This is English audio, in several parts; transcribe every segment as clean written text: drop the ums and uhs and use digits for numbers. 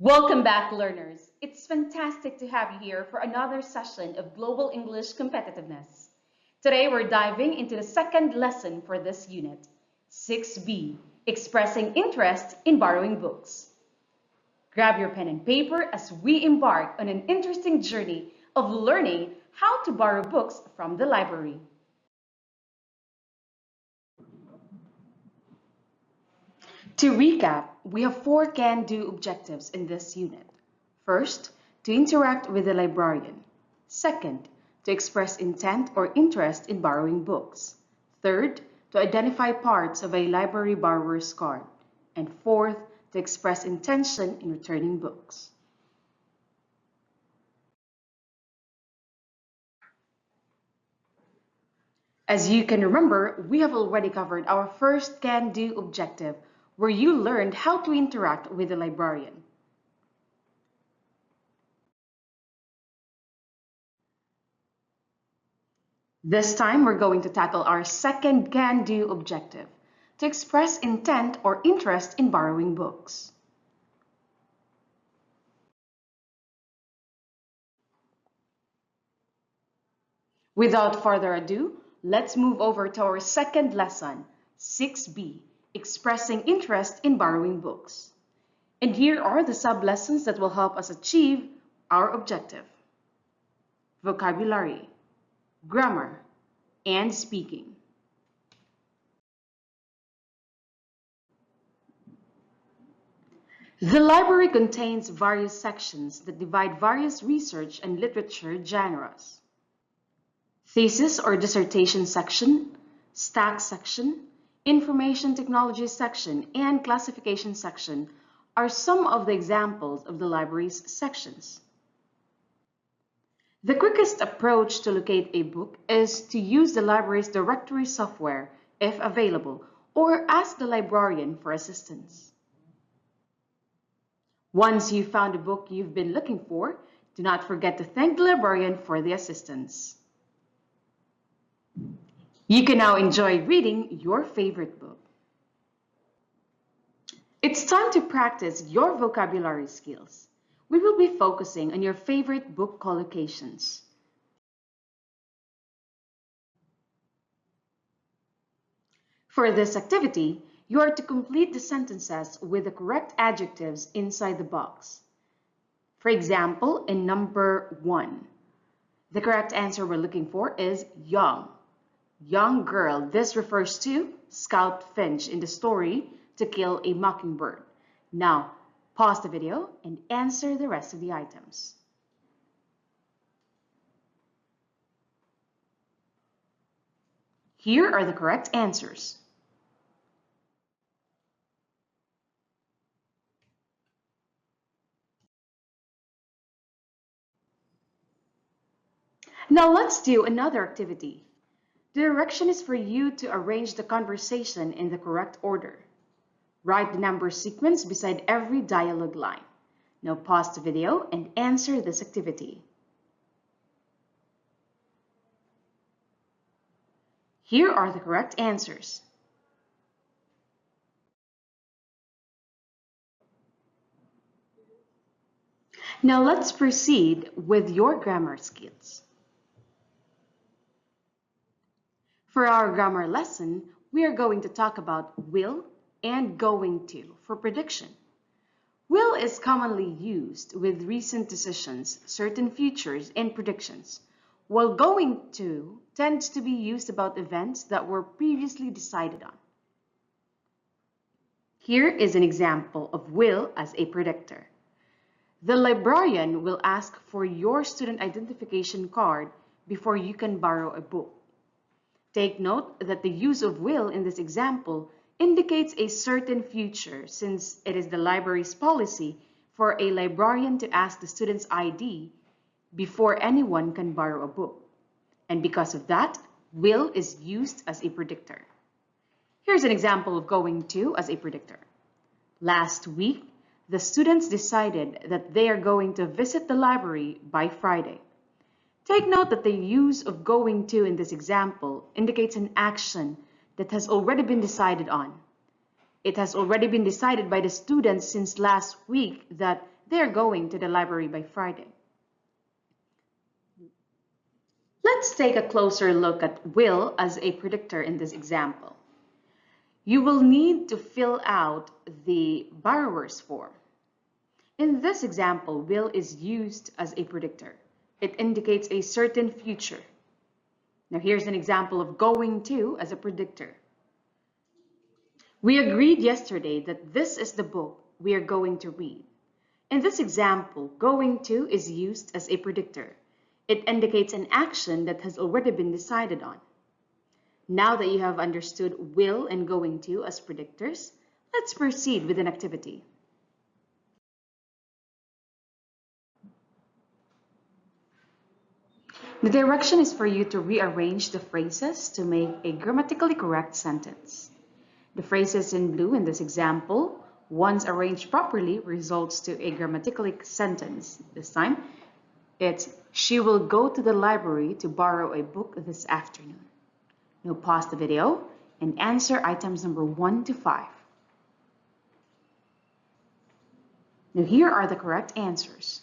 Welcome back, learners. It's fantastic to have you here for another session of Global English Competitiveness. Today, we're diving into the second lesson for this unit, 6B, Expressing Interest in Borrowing Books. Grab your pen and paper as we embark on an interesting journey of learning how to borrow books from the library. To recap, we have four can-do objectives in this unit. First, to interact with the librarian. Second, to express intent or interest in borrowing books. Third, to identify parts of a library borrower's card. And fourth, to express intention in returning books. As you can remember, we have already covered our first can-do objective, where you learned how to interact with the librarian. This time, we're going to tackle our second can-do objective, to express intent or interest in borrowing books. Without further ado, let's move over to our second lesson, 6B, Expressing Interest in Borrowing Books. And here are the sub-lessons that will help us achieve our objective. Vocabulary, grammar, and speaking. The library contains various sections that divide various research and literature genres. Thesis or dissertation section, stack section, information technology section, and classification section are some of the examples of the library's sections. The quickest approach to locate a book is to use the library's directory software if available, or ask the librarian for assistance. Once you've found a book you've been looking for, do not forget to thank the librarian for the assistance. You can now enjoy reading your favorite book. It's time to practice your vocabulary skills. We will be focusing on your favorite book collocations. For this activity, you are to complete the sentences with the correct adjectives inside the box. For example, in number 1, the correct answer we're looking for is young. Young girl. This refers to Scout Finch in the story To Kill a Mockingbird. Now, pause the video and answer the rest of the items. Here are the correct answers. Now let's do another activity. The direction is for you to arrange the conversation in the correct order. Write the number sequence beside every dialogue line. Now pause the video and answer this activity. Here are the correct answers. Now let's proceed with your grammar skills. For our grammar lesson, we are going to talk about will and going to for prediction. Will is commonly used with recent decisions, certain futures, and predictions, while going to tends to be used about events that were previously decided on. Here is an example of will as a predictor. The librarian will ask for your student identification card before you can borrow a book. Take note that the use of will in this example indicates a certain future, since it is the library's policy for a librarian to ask the student's ID before anyone can borrow a book. And because of that, will is used as a predictor. Here's an example of going to as a predictor. Last week, the students decided that they are going to visit the library by Friday. Take note that the use of going to in this example indicates an action that has already been decided on. It has already been decided by the students since last week that they're going to the library by Friday. Let's take a closer look at will as a predictor in this example. You will need to fill out the borrower's form. In this example, will is used as a predictor. It indicates a certain future. Now here's an example of going to as a predictor. We agreed yesterday that this is the book we are going to read. In this example, going to is used as a predictor. It indicates an action that has already been decided on. Now that you have understood will and going to as predictors, let's proceed with an activity. The direction is for you to rearrange the phrases to make a grammatically correct sentence. The phrases in blue in this example, once arranged properly, results to a grammatically sentence. This time, it's she will go to the library to borrow a book this afternoon. Now pause the video and answer items number 1 to 5. Now here are the correct answers.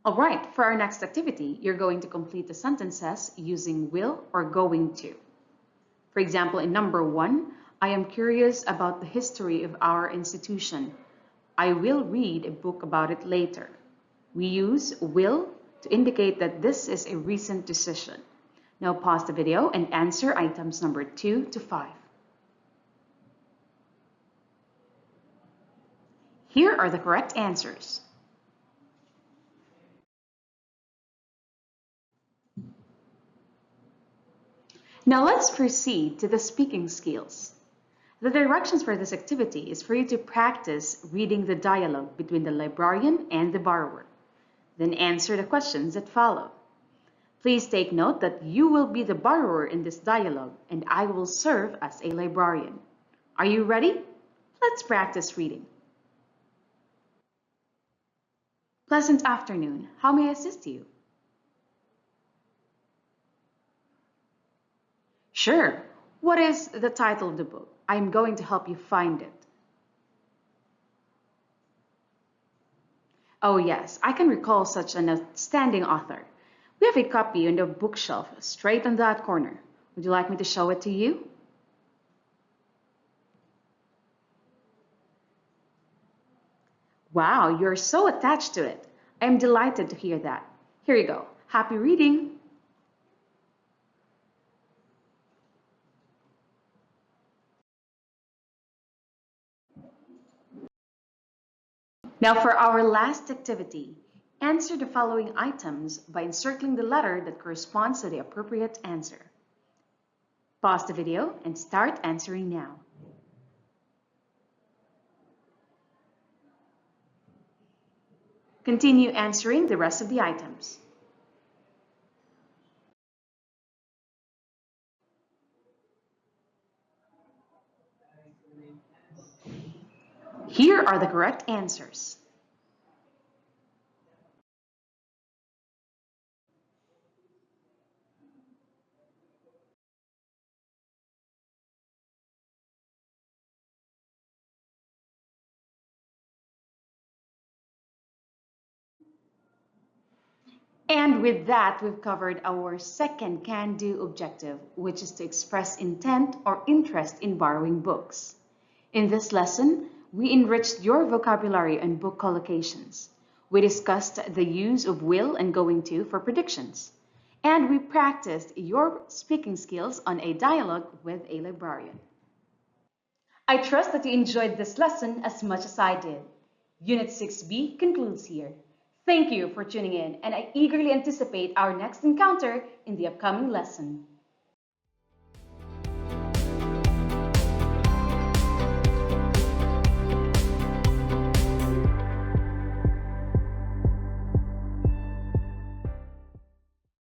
All right, for our next activity, you're going to complete the sentences using will or going to. For example, in number 1, I am curious about the history of our institution. I will read a book about it later. We use will to indicate that this is a recent decision. Now pause the video and answer items number 2 to 5. Here are the correct answers. Now let's proceed to the speaking skills. The directions for this activity is for you to practice reading the dialogue between the librarian and the borrower. Then answer the questions that follow. Please take note that you will be the borrower in this dialogue and I will serve as a librarian. Are you ready? Let's practice reading. Pleasant afternoon. How may I assist you? Sure. What is the title of the book? I am going to help you find it. Oh yes, I can recall such an outstanding author. We have a copy on the bookshelf straight on that corner. Would you like me to show it to you? Wow, you're so attached to it. I am delighted to hear that. Here you go. Happy reading! Now for our last activity, answer the following items by encircling the letter that corresponds to the appropriate answer. Pause the video and start answering now. Continue answering the rest of the items. Here are the correct answers. And with that, we've covered our second can-do objective, which is to express intent or interest in borrowing books. In this lesson, we enriched your vocabulary on book collocations. We discussed the use of will and going to for predictions. And we practiced your speaking skills on a dialogue with a librarian. I trust that you enjoyed this lesson as much as I did. Unit 6B concludes here. Thank you for tuning in, and I eagerly anticipate our next encounter in the upcoming lesson.